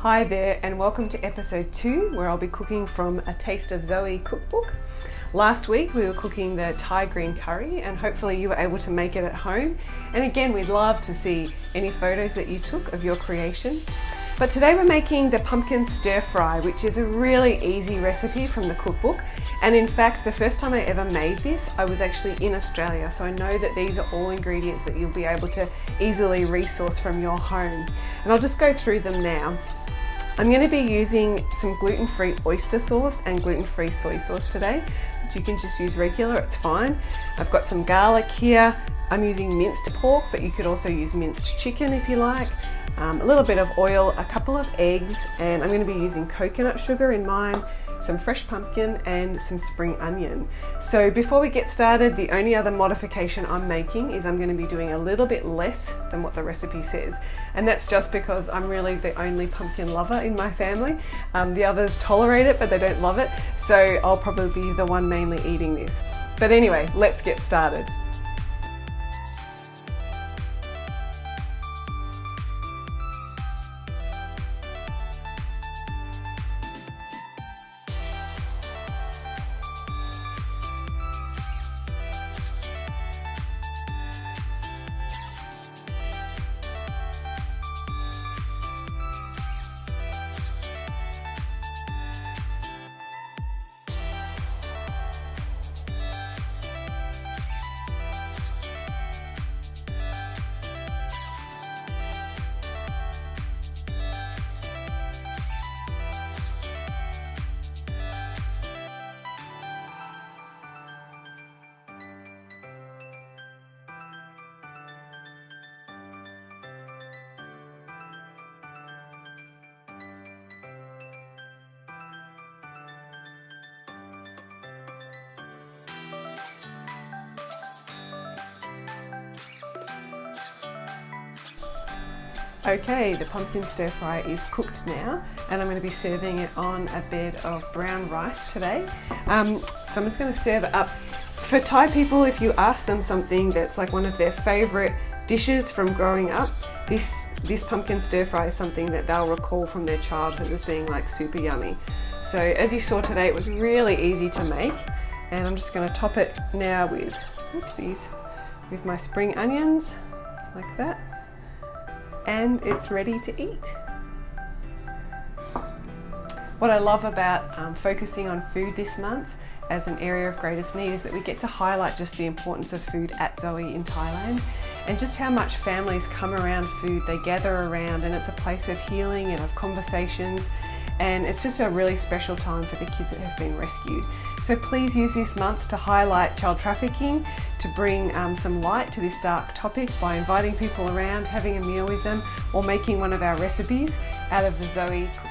Hi there and welcome to episode 2 where I'll be cooking from a Taste of ZOE cookbook. Last week we were cooking the Thai green curry and hopefully you were able to make it at home. And again, we'd love to see any photos that you took of your creation. But today we're making the pumpkin stir fry, which is a really easy recipe from the cookbook. And in fact, the first time I ever made this, I was actually in Australia. So I know that these are all ingredients that you'll be able to easily resource from your home. And I'll just go through them now. I'm going to be using some gluten-free oyster sauce and gluten-free soy sauce today. But you can just use regular, it's fine. I've got some garlic here. I'm using minced pork, but you could also use minced chicken if you like. A little bit of oil, a couple of eggs, and I'm going to be using coconut sugar in mine, some fresh pumpkin and some spring onion. So before we get started, the only other modification I'm making is I'm going to be doing a little bit less than what the recipe says. And that's just because I'm really the only pumpkin lover in my family. The others tolerate it, but they don't love it. So I'll probably be the one mainly eating this. But anyway, let's get started. Okay, the pumpkin stir fry is cooked now and I'm going to be serving it on a bed of brown rice today. So I'm just going to serve it up. For Thai people, if you ask them something that's like one of their favourite dishes from growing up, this pumpkin stir fry is something that they'll recall from their childhood as being like super yummy. So as you saw today, it was really easy to make, and I'm just going to top it now with, with my spring onions, like that. And it's ready to eat. What I love about focusing on food this month as an area of greatest need is that we get to highlight just the importance of food at ZOE in Thailand and just how much families come around food, they gather around, and it's a place of healing and of conversations, and it's just a really special time for the kids that have been rescued. So please use this month to highlight child trafficking, to bring some light to this dark topic by inviting people around, having a meal with them, or making one of our recipes out of the ZOE cookbook.